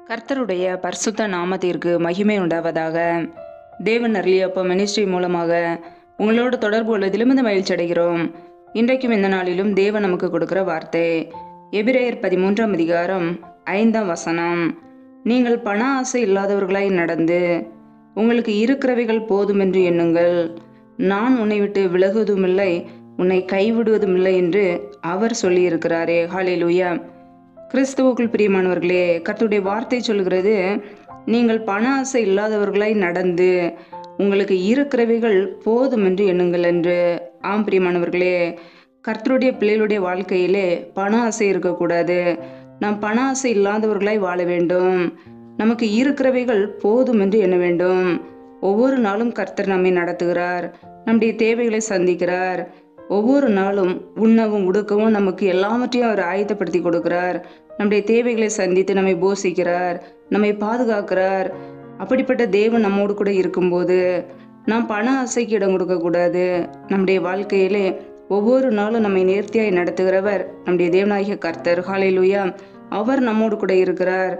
கர்த்தருடைய பரிசுத்த நாமத்திற்கு மகிமை உண்டாவதாக. தேவன் அருளியப்ப மினிஸ்ட்ரி மூலமாக உங்களோட தொடர்பு உள்ளதிலும் இந்த மகிழ்ச்சி அடைகிறோம். இன்றைக்கும் இந்த நாளிலும் தேவன் நமக்கு கொடுக்கிற வார்த்தை எபிரேயர் 13ஆம் அதிகாரம் 5ஆம் வசனம். நீங்கள் பண ஆசை இல்லாதவர்களாய் நடந்து உங்களுக்கு இருக்கிறவைகள் போதுமென்று எண்ணுங்கள். நான் உன்னை விட்டு விலகுவதுமில்லை, உன்னை கைவிடுவதுமில்லை என்று அவர் சொல்லியிருக்கிறாரே. ஹல்லேலூயா. கிறிஸ்துவுக்குள் பிரியமானவர்களே, கர்த்தருடைய வார்த்தை சொல்கிறது, நீங்கள் பண ஆசை இல்லாதவர்களாய் நடந்து உங்களுக்கு இருக்கிறவைகள் போதும் என்று எண்ணுங்கள் என்று. ஆம் பிரியமானவர்களே, கர்த்தருடைய பிள்ளைகளுடைய வாழ்க்கையிலே பண ஆசை இருக்கக்கூடாது. நாம் பண ஆசை இல்லாதவர்களாய் வாழ வேண்டும். நமக்கு இருக்கிறவைகள் போதும் என்று எண்ண வேண்டும். ஒவ்வொரு நாளும் கர்த்தர் நம்மை நடத்துகிறார், நம்முடைய தேவைகளை சந்திக்கிறார். ஒவ்வொரு நாளும் உண்ணவும் உடுக்கவும் நமக்கு எல்லாவற்றையும் அவர் ஆயத்தப்படுத்தி கொடுக்கிறார். நம்முடைய தேவைகளை சந்தித்து நம்மை போஷிக்கிறார், நம்மை பாதுகாக்கிறார். அப்படிப்பட்ட தேவன் நம்மோடு கூட இருக்கும்போது நாம் பண ஆசைக்கு இடம் கொடுக்கக்கூடாது. நம்முடைய வாழ்க்கையிலே ஒவ்வொரு நாளும் நம்மை நேர்த்தியாய் நடத்துகிறவர் நம்முடைய தேவனாகிய கர்த்தர். ஹல்லேலூயா. அவர் நம்மோடு கூட இருக்கிறார்.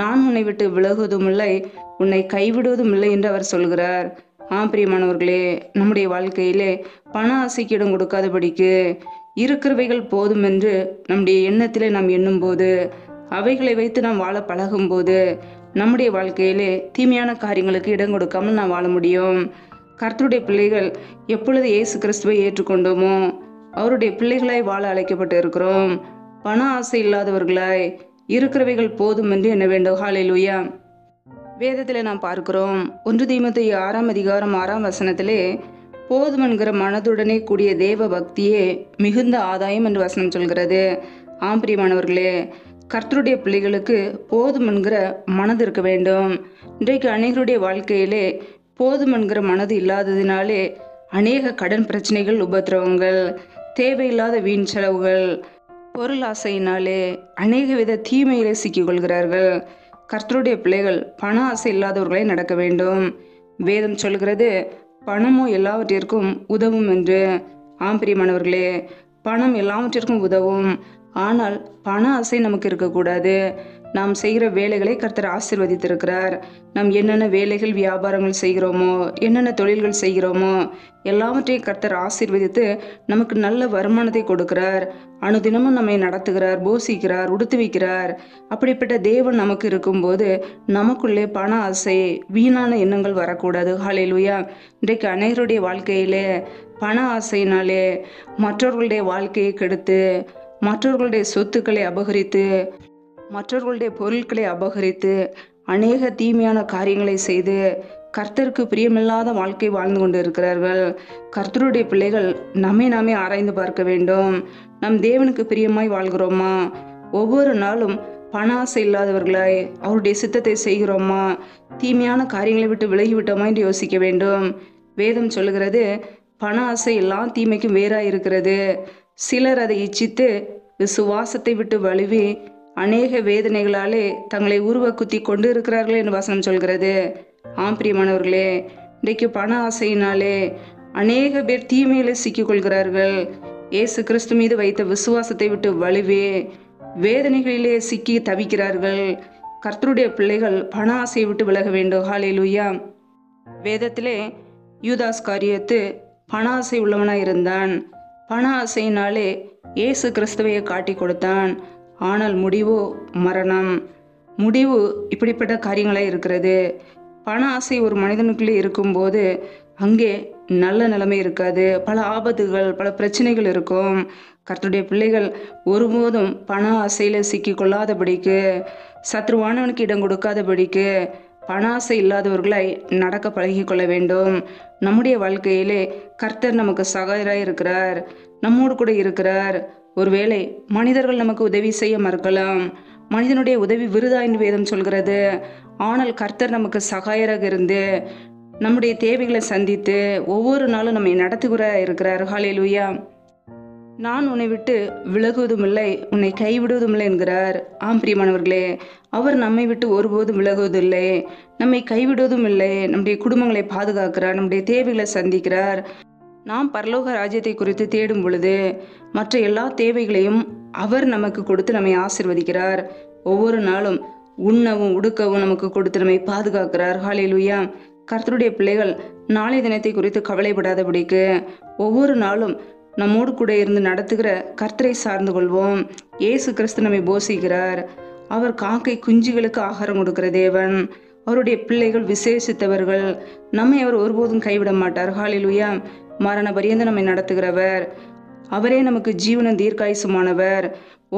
நான் உன்னை விட்டு விலகுவதும் இல்லை, உன்னை கைவிடுவதும் இல்லை என்று அவர் சொல்கிறார். ஆம் பிரியமானவர்களே, நம்முடைய வாழ்க்கையிலே பண ஆசைக்கு இடம் கொடுக்காதபடிக்கு இருக்கிறவைகள் போதும் என்று நம்முடைய எண்ணத்திலே நாம் எண்ணும்போது, அவைகளை வைத்து நாம் வாழ பழகும்போது, நம்முடைய வாழ்க்கையிலே தீமையான காரியங்களுக்கு இடம் கொடுக்காமல் நாம் வாழ முடியும். கர்த்தருடைய பிள்ளைகள் எப்பொழுது இயேசு கிறிஸ்துவை ஏற்றுக்கொண்டோமோ அவருடைய பிள்ளைகளாய் வாழ அழைக்கப்பட்டு இருக்கிறோம். பண ஆசை இல்லாதவர்களாய் இருக்கிறவைகள் போதும் என்று எண்ண வேண்டும். ஹல்லேலூயா. வேதத்தில் நாம் பார்க்கிறோம், 1 தீமோத்தேயு 6ஆம் அதிகாரம் 6ஆம் வசனத்திலே, போதும் என்கிற மனதுடனே கூடிய தேவ பக்தியே மிகுந்த ஆதாயம் என்று வசனம் சொல்கிறது. ஆம் பிரியமானவர்களே, கர்த்தருடைய பிள்ளைகளுக்கு போதும் என்கிற மனது இருக்க வேண்டும். இன்றைக்கு அநேகருடைய வாழ்க்கையிலே போதும் என்கிற மனது இல்லாததினாலே அநேக கடன் பிரச்சனைகள், உபத்திரவங்கள், தேவையில்லாத வீண் செலவுகள், பொருள் ஆசையினாலே அநேக வித தீமையிலே சிக்கிக்கொள்கிறார்கள். கர்த்தருடைய பிள்ளைகள் பண ஆசை இல்லாதவர்களை நடக்க வேண்டும். வேதம் சொல்கிறது, பணமோ எல்லாவற்றிற்கும் உதவும் என்று. ஆம் பிரியமானவர்களே, பணம் எல்லாவற்றிற்கும் உதவும். ஆனால் பண ஆசை நமக்கு இருக்கக்கூடாது. நாம் செய்கிற வேலைகளை கர்த்தர் ஆசீர்வதித்திருக்கிறார். நாம் என்னென்ன வேலைகள், வியாபாரங்கள் செய்கிறோமோ, என்னென்ன தொழில்கள் செய்கிறோமோ எல்லாவற்றையும் கர்த்தர் ஆசீர்வதித்து நமக்கு நல்ல வருமானத்தை கொடுக்கிறார். அனுதினமும் நம்மை நடத்துகிறார், போஷிக்கிறார், உடுத்துவிக்கிறார். அப்படிப்பட்ட தேவன் நமக்கு இருக்கும்போது நமக்குள்ளே பண ஆசை, வீணான எண்ணங்கள் வரக்கூடாது. ஹல்லேலூயா. இன்றைக்கு அநேகருடைய வாழ்க்கையிலே பண ஆசையினாலே மற்றவர்களுடைய வாழ்க்கையை கெடுத்து, மற்றவர்களுடைய சொத்துக்களை அபகரித்து, மற்றவர்களுடைய பொருட்களை அபகரித்து, அநேக தீமையான காரியங்களை செய்து கர்த்தருக்கு பிரியமில்லாத வாழ்க்கை வாழ்ந்து கொண்டு இருக்கிறார்கள். கர்த்தருடைய பிள்ளைகள் நம்மை நாமே ஆராய்ந்து பார்க்க வேண்டும். நம் தேவனுக்கு பிரியமாய் வாழ்கிறோமா? ஒவ்வொரு நாளும் பண ஆசை இல்லாதவர்களாய் அவருடைய சித்தத்தை செய்கிறோமா? தீமையான காரியங்களை விட்டு விலகிவிட்டோமா என்று யோசிக்க வேண்டும். வேதம் சொல்லுகிறது, பண ஆசை எல்லாம் தீமைக்கும் வேறாய் இருக்கிறது. சிலர் அதை இச்சித்து விசுவாசத்தை விட்டு வழுவி அநேக வேதனைகளாலே தங்களை உருவ குத்தி கொண்டு இருக்கிறார்கள் என்று வசனம் சொல்கிறது. ஆம் பிரியமானவர்களே, இன்றைக்கு பண ஆசையினாலே அநேக பேர் தீமையிலே சிக்கிக்கொள்கிறார்கள். இயேசு கிறிஸ்து மீது வைத்த விசுவாசத்தை விட்டு வழுவி வேதனைகளிலே சிக்கி தவிக்கிறார்கள். கர்த்தருடைய பிள்ளைகள் பண ஆசையை விட்டு விலக வேண்டும். ஹல்லேலூயா. வேதத்திலே யூதாஸ் காரியத்து பண ஆசை உள்ளவனாய் இருந்தான். பண ஆசையினாலே இயேசு கிறிஸ்துவையை காட்டி கொடுத்தான். ஆனால் முடிவோ மரணம். முடிவு இப்படிப்பட்ட காரியங்களாக இருக்கிறது. பண ஆசை ஒரு மனிதனுக்குள்ளே இருக்கும்போது அங்கே நல்ல நிலைமை இருக்காது. பல ஆபத்துகள், பல பிரச்சனைகள் இருக்கும். கர்த்தருடைய பிள்ளைகள் ஒருபோதும் பண ஆசையில் சிக்கி கொள்ளாதபடிக்கு, சத்ருவானவனுக்கு இடம் கொடுக்காதபடிக்கு பண ஆசை இல்லாதவர்களாய் நடக்க பழகி கொள்ள வேண்டும். நம்முடைய வாழ்க்கையிலே கர்த்தர் நமக்கு சகாயராய் இருக்கிறார், நம்மோடு கூட இருக்கிறார். ஒருவேளை மனிதர்கள் நமக்கு உதவி செய்ய மறுக்கலாம். மனிதனுடைய உதவி விருதா என்று வேதம் சொல்கிறது. ஆனால் கர்த்தர் நமக்கு சகாயராக இருந்து நம்முடைய தேவைகளை சந்தித்து ஒவ்வொரு நாளும் நம்மை நடத்துகிறார் இருக்கிறார். ஹல்லேலூயா. நான் உன்னை விட்டு விலகுவதும் இல்லை, உன்னை கைவிடுவதும் இல்லை என்கிறார். ஆம் பிரியமானவர்களே, அவர் நம்மை விட்டு ஒருபோதும் விலகுவதில்லை, நம்மை கைவிடுவதும் இல்லை. நம்முடைய குடும்பங்களை பாதுகாக்கிறார், நம்முடைய தேவைகளை சந்திக்கிறார். நாம் பரலோக ராஜ்யத்தை குறித்து தேடும் பொழுது மற்ற எல்லா தேவைகளையும் அவர் நமக்கு கொடுத்து நம்மை ஆசீர்வதிக்கிறார். ஒவ்வொரு நாளும் உண்ணவும் உடுக்கவும் நமக்கு கொடுத்து நம்மை பாதுகாக்கிறார். ஹல்லேலூயா. கர்த்தருடைய பிள்ளைகள் நாளை தினத்தை குறித்து கவலைப்படாதபடிக்கு ஒவ்வொரு நாளும் நம்மோடு கூட இருந்து நடத்துகிற கர்த்தரை சார்ந்து கொள்வோம். இயேசு கிறிஸ்து நம்மை போஷிக்கிறார். அவர் காக்கை குஞ்சுகளுக்கு ஆகாரம் கொடுக்கிற தேவன். அவருடைய பிள்ளைகள் விசேஷித்தவர்கள். நம்மை அவர் ஒருபோதும் கைவிட மாட்டார். ஹல்லேலூயா. மரண பரியந்த நம்மை நடத்துகிறவர். அவரே நமக்கு ஜீவனும் தீர்க்காயுசுமானவர்.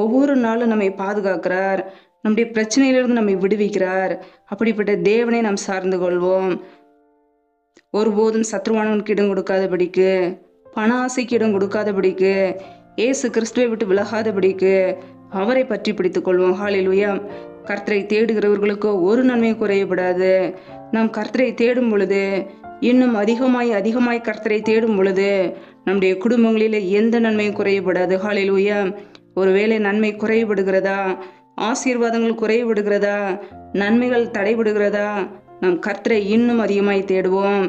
ஒவ்வொரு நாளும் நம்மை பாதுகாக்கிறார். நம்முடைய பிரச்சனையிலிருந்து நம்மை விடுவிக்கிறார். அப்படிப்பட்ட தேவனை நாம் சார்ந்து கொள்வோம். ஒருபோதும் சத்ருவானவனுக்கு இடம் கொடுக்காதபடிக்கு, பண ஆசைக்கு இடம் கொடுக்காதபடிக்கு, இயேசு கிறிஸ்துவை விட்டு விலகாதபடிக்கு அவரை பற்றி பிடித்துக் கொள்வோம். ஹல்லேலூயா. கர்த்தரை தேடுகிறவர்களுக்கோ ஒரு நன்மையும் குறையப்படாது. நாம் கர்த்தரை தேடும் பொழுது, இன்னும் அதிகமாய் கர்த்தரை தேடும் பொழுது நம்முடைய குடும்பங்களிலே எந்த நன்மையும் குறையப்படாது. ஹல்லேலூயா. ஒருவேளை நன்மை குறையப்படுகிறதா, ஆசீர்வாதங்கள் குறையப்படுகிறதா, நன்மைகள் தடைபடுகிறதா, நாம் கர்த்தரை இன்னும் அதிகமாய் தேடுவோம்.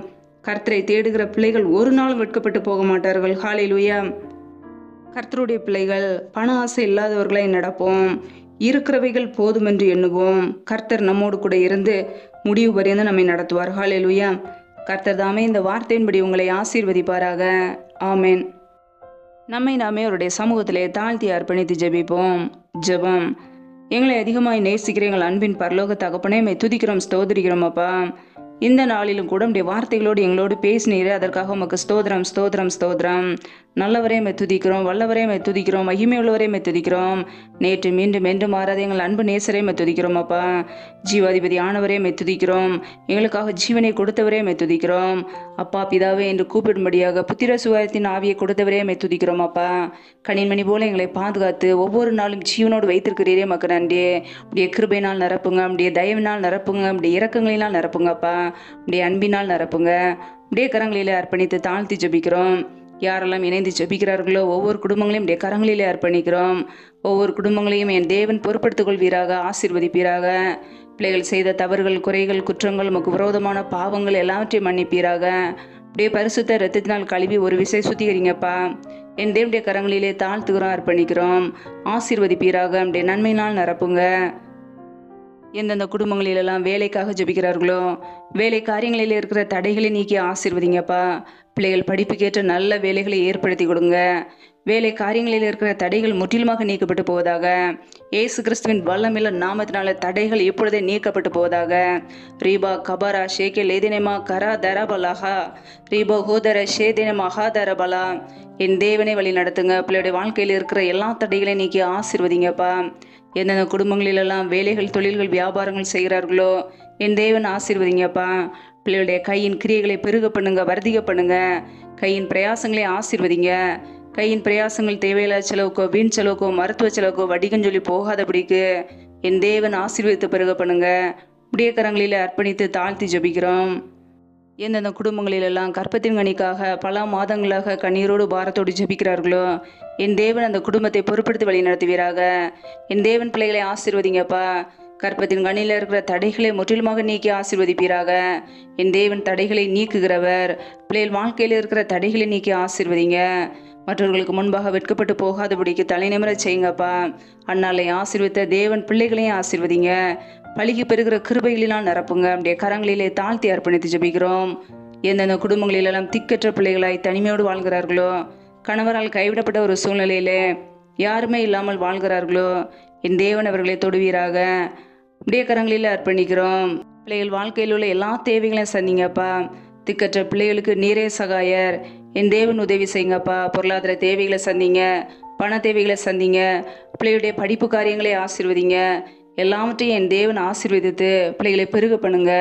கர்த்தரை தேடுகிற பிள்ளைகள் ஒரு நாளும் வெட்கப்பட்டு போக மாட்டார்கள். ஹல்லேலூயா. கர்த்தருடைய பிள்ளைகள் பண ஆசை இல்லாதவர்களாய் நடப்போம். இருக்கிறவைகள் போதுமென்று எண்ணுவோம். கர்த்தர் நம்மோடு கூட இருந்து முடிவு பரியந்த நம்மை நடத்துவார். ஹல்லேலூயா. கர்த்தர் தாமே இந்த வார்த்தையின்படி உங்களை ஆசீர்வதிப்பாராக. ஆமென். நம்மை நாமே அவருடைய சமூகத்திலே தாழ்த்தி அர்ப்பணித்து ஜெபிப்போம். ஜெபம். எங்களை அதிகமாய் நேசிக்கிற எங்கள் அன்பின் பரலோக தகப்பனே, மை துதிக்கிறோம், ஸ்தோத்திரிக்கிறோம் அப்பா. இந்த நாளிலும் கூட உடைய வார்த்தைகளோடு எங்களோடு பேசினீரே, அதற்காக உமக்கு ஸ்தோத்திரம் ஸ்தோத்திரம் ஸ்தோத்திரம். நல்லவரே மை துதிக்கிறோம், வல்லவரே மை துதிக்கிறோம், மகிமை உள்ளவரே மை துதிக்கிறோம். நேற்று மீண்டும் என்றும் மாறாத எங்கள் அன்பு நேசரே மை துதிக்கிறோம் அப்பா. ஜீவாதிபதி ஆனவரே மை துதிக்கிறோம். எங்களுக்காக ஜீவனை கொடுத்தவரே மை துதிக்கிறோம் அப்பா. பிதாவே என்று கூப்பிடும்படியாக புத்திர சுவாரத்தின் ஆவியை கொடுத்தவரே மை துதிக்கிறோம் அப்பா. கனிமணி போல எங்களை பாதுகாத்து ஒவ்வொரு நாளும் ஜீவனோடு வைத்திருக்கிறீரே, மக்கு நன்றி. உடைய கிருபையினால் நிரப்புங்க, உடைய தயவினால் நிரப்புங்க, உடைய இரக்கங்களினால் நிரப்புங்க அப்பா. உடைய அன்பினால் நிரப்புங்க. உடைய கரங்களிலே அர்ப்பணித்து தாழ்த்தி ஜெபிக்கிறோம். யாரெல்லாம் இணைந்து ஜெபிக்கிறார்களோ ஒவ்வொரு குடும்பங்களையும் உடைய கரங்களிலே அர்ப்பணிக்கிறோம். ஒவ்வொரு குடும்பங்களையும் என் தேவன் பொறுப்படுத்திக் கொள்வீராக, ஆசீர்வதிப்பீராக. பிள்ளைகள் செய்த தவறுகள், குறைகள், குற்றங்கள், உமக்கு விரோதமான பாவங்கள் எல்லாவற்றையும் மன்னிப்பீராக. உடைய பரிசுத்த இரத்தத்தினால் கழுவி ஒரு விசை சுத்திகரிங்கப்பா. என் தேவனுடைய கரங்களிலே தாழ்த்துகிறோம், அர்ப்பணிக்கிறோம். ஆசீர்வதிப்பீராக. உடைய நன்மையினால் நிரப்புங்க. எந்தெந்த குடும்பங்களிலெல்லாம் வேலைக்காக ஜெபிக்கிறார்களோ வேலை காரியங்களில் இருக்கிற தடைகளை நீக்கி ஆசீர்வதிங்கப்பா. பிள்ளைகள் படிப்புக்கேற்ற நல்ல வேலைகளை ஏற்படுத்தி கொடுங்க. வேலை காரியங்களில் இருக்கிற தடைகள் முற்றிலுமாக நீக்கப்பட்டு போவதாக. இயேசு கிறிஸ்துவின் வல்லமில்ல நாமத்தினால தடைகள் இப்பொழுதே நீக்கப்பட்டு போவதாக. ரீபா கபாரா ஷேகே லேதினமா கரா தரபலஹா ரீபா ஹோதர ஷேதின மகாதரபலா. என் தேவனை வழி நடத்துங்க. பிள்ளையுடைய வாழ்க்கையில் இருக்கிற எல்லா தடைகளையும் நீக்கி ஆசீர்வதிங்கப்பா. எந்தெந்த குடும்பங்களிலெல்லாம் வேலைகள், தொழில்கள், வியாபாரங்கள் செய்கிறார்களோ என் தேவன் ஆசீர்வதிங்கப்பா. பிள்ளைகளுடைய கையின் கிரியைகளை பெருக பண்ணுங்க, வர்த்திக பண்ணுங்க. கையின் பிரயாசங்களை ஆசீர்வதிங்க. கையின் பிரயாசங்கள் தேவையில்லாத செலவுக்கோ, வீண் செலவுக்கோ, மருத்துவ செலவுக்கோ, வடிகன்னு சொல்லி போகாதபடிக்கு என் தேவன் ஆசீர்வதித்து பெருக பண்ணுங்க. உடைய கரங்களில் அர்ப்பணித்து தாழ்த்தி ஜெபிக்கிறோம். எந்தெந்த குடும்பங்களிலெல்லாம் கற்பத்தின் கனிக்காக பல மாதங்களாக கண்ணீரோடு பாரத்தோடு ஜெபிக்கிறார்களோ என் தேவன் அந்த குடும்பத்தை பொறுப்படுத்தி வழி நடத்துவீராக. என் தேவன் பிள்ளைகளை ஆசீர்வதிங்கப்பா. கற்பத்தின் கண்ணியில் இருக்கிற தடைகளை முற்றிலுமாக நீக்கி ஆசீர்வதிப்பீராக. என் தேவன் தடைகளை நீக்குகிறவர். பிள்ளைகள் வாழ்க்கையில் இருக்கிற தடைகளை நீக்கி ஆசீர்வதிங்க. மற்றவர்களுக்கு முன்பாக வெட்கப்பட்டு போகாதபடிக்கு தலைநிமிர செய்யுங்கப்பா. அன்னாலை ஆசீர்வித்த தேவன் பிள்ளைகளையும் ஆசீர்வதிங்க. பழுகி பெறுகிற கிருபைகளினால் நிரப்புங்க. அப்படியே கரங்களிலே தாழ்த்தி அர்ப்பணித்து ஜெபிக்கிறோம். எந்தெந்த குடும்பங்களிலெல்லாம் திக்கற்ற பிள்ளைகளாய் தனிமையோடு வாழ்கிறார்களோ, கணவரால் கைவிடப்பட்ட ஒரு சூழ்நிலையிலே யாருமே இல்லாமல் வாழ்கிறார்களோ என் தேவன் அவர்களை தொடுவீராக. அப்படியே கரங்களில் அர்ப்பணிக்கிறோம். பிள்ளைகள் வாழ்க்கையில் உள்ள எல்லா தேவைகளையும் சந்திங்கப்பா. திக்கற்ற பிள்ளைகளுக்கு நீரே சகாயர். என் தேவன் உதவி செய்யுங்கப்பா. பொருளாதார தேவைகளை சந்திங்க, பண தேவைகளை சந்திங்க. பிள்ளைகளுடைய படிப்பு காரியங்களை ஆசீர்வதிங்க. எல்லாவற்றையும் என் தேவன் ஆசீர்வதித்து பிள்ளைகளை பெருக பண்ணுங்க.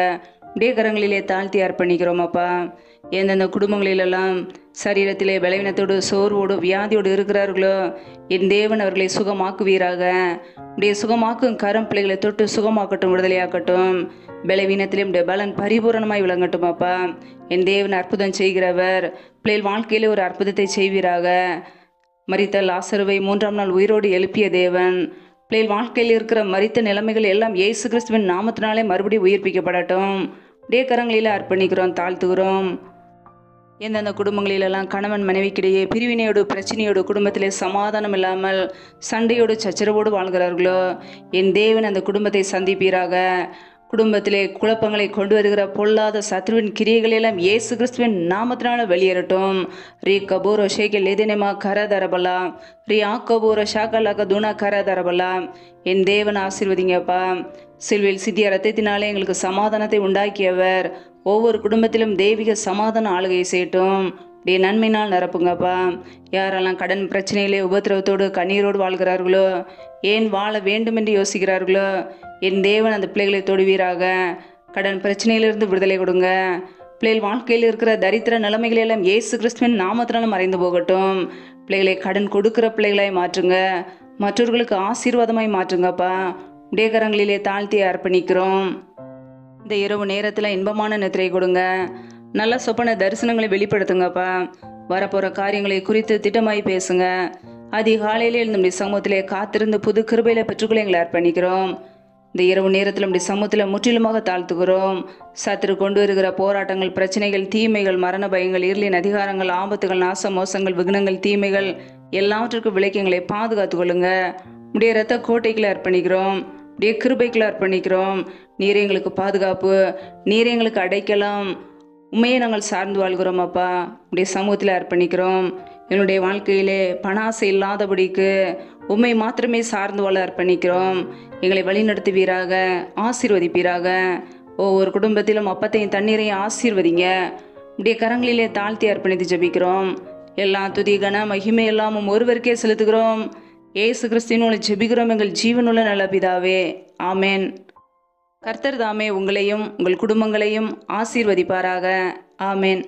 அப்படியே கரங்களிலே தாழ்த்தி அர்ப்பணிக்கிறோம் அப்பா. எந்தெந்த குடும்பங்களிலெல்லாம் சரீரத்திலே பலவீனத்தோடு, சோர்வோடு, வியாதியோடு இருக்கிறார்களோ என் தேவன் அவர்களை சுகமாக்குவீராக. அப்படியே சுகமாக்கும் கரம் பிள்ளைகளை தொட்டு சுகமாக்கட்டும், விடுதலையாக்கட்டும். பலவீனத்திலே உடைய பலன் பரிபூரணமாய் விளங்கட்டும் அப்பா. என் தேவன் அற்புதம் செய்கிறவர். பிள்ளைகள் வாழ்க்கையிலே ஒரு அற்புதத்தை செய்வீராக. மரித்த லாசருவை 3ஆம் நாள் உயிரோடு எழுப்பிய தேவன். பிள்ளைகள் வாழ்க்கையில் இருக்கிற மரித்த நிலைமைகள் எல்லாம் இயேசு கிறிஸ்துவின் நாமத்தினாலே மறுபடியும் உயிர்ப்பிக்கப்படட்டும். அப்படியே கரங்களில் அர்ப்பணிக்கிறோம், தாழ்த்துகிறோம். எந்தெந்த குடும்பங்களிலெல்லாம் கணவன் மனைவிக்கிடையே பிரிவினையோடு பிரச்சனையோடு குடும்பத்திலே சமாதானம் இல்லாமல் சண்டையோடு சச்சரவோடு வாழ்கிறார்களோ என் தேவன் அந்த குடும்பத்தை சந்திப்பீராக. குடும்பத்திலே குழப்பங்களை கொண்டு வருகிற பொல்லாத சத்ருவின் கிரியைகளெல்லாம் இயேசு கிறிஸ்துவின் நாமத்தினால வெளியேறட்டும். ரீ கபூர ஷேகல் எதினமா கர தரபலா ரீ ஆக்கபூர ஷாக்கலாக்க துணா கர தரபலா. என் தேவன் ஆசீர்வதிங்கப்பா. சிலுவையில் சிந்திய ரத்தத்தினாலே எங்களுக்கு சமாதானத்தை உண்டாக்கியவர் ஒவ்வொரு குடும்பத்திலும் தெய்வீக சமாதான ஆளுகை செய்யட்டும். அப்படியே நன்மையினால் நிரப்புங்கப்பா. யாரெல்லாம் கடன் பிரச்சனையிலே உபத்திரவத்தோடு கண்ணீரோடு வாழ்கிறார்களோ, ஏன் வாழ வேண்டும் என்று யோசிக்கிறார்களோ, என் தேவன் அந்த பிள்ளைகளை தொடுவீராக. கடன் பிரச்சனையிலிருந்து விடுதலை கொடுங்க. பிள்ளைகள் வாழ்க்கையில் இருக்கிற தரித்திர நிலைமைகளெல்லாம் இயேசு கிறிஸ்துவின் நாமத்தினாலும் மறைந்து போகட்டும். பிள்ளைகளை கடன் கொடுக்கிற பிள்ளைகளாய் மாற்றுங்க. மற்றவர்களுக்கு ஆசீர்வாதமாய் மாற்றுங்கப்பா. உடைய கரங்களிலே தாழ்த்தி அர்ப்பணிக்கிறோம். இந்த இரவு நேரத்தில் இன்பமான நித்திரை கொடுங்க. நல்ல சொப்பன தரிசனங்களை வெளிப்படுத்துங்கப்பா. வரப்போகிற காரியங்களை குறித்து திட்டமாய் பேசுங்க. அதிகாலையிலே நம்முடைய சமூகத்திலே காத்திருந்து புது கிருபையில பெற்றுக்கொள்ள எங்களை அர்ப்பணிக்கிறோம். இந்த இரவு நேரத்தில் நம்முடைய சமூகத்தில் முற்றிலுமாக தாழ்த்துகிறோம். சத்துரு கொண்டு வருகிற போராட்டங்கள், பிரச்சனைகள், தீமைகள், மரண பயங்கள், இருளின் அதிகாரங்கள், ஆபத்துகள், நாச மோசங்கள், விக்னங்கள், தீமைகள் எல்லாவற்றுக்கும் விலைக்கு எங்களை பாதுகாத்து கொள்ளுங்க. உடைய இரத்த கோட்டைகளை அர்ப்பணிக்கிறோம். உடைய கிருபைகளை அர்ப்பணிக்கிறோம். நீரே எங்களுக்கு பாதுகாப்பு, நீரே எங்களுக்கு அடைக்கலாம். உண்மையை நாங்கள் சார்ந்து வாழ்கிறோம் அப்பா. உடைய சமூகத்தில் அர்ப்பணிக்கிறோம். என்னுடைய வாழ்க்கையிலே பணாசை இல்லாதபடிக்கு உண்மை மாத்திரமே சார்ந்து வாழ அர்ப்பணிக்கிறோம். எங்களை வழிநடத்துவீராக, ஆசீர்வதிப்பீராக. ஒவ்வொரு குடும்பத்திலும் அப்பத்தையும் தண்ணீரையும் ஆசீர்வதிங்க. உடைய கரங்களிலே தாழ்த்தி அர்ப்பணித்து ஜெபிக்கிறோம். எல்லா துதி கன மகிமை எல்லாமும் ஒருவருக்கே செலுத்துகிறோம். இயேசு கிறிஸ்துவின் ஜெபிக்கிறோம் எங்கள் ஜீவனுள்ள நல்ல பிதாவே. ஆமேன். கர்த்தர் தாமே உங்களையும் உங்கள் குடும்பங்களையும் ஆசீர்வதிப்பாராக. ஆமேன்.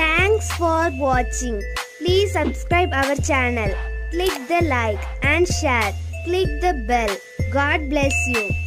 Thanks for watching. Please subscribe our channel. Click the like and share. Click the bell. God bless you.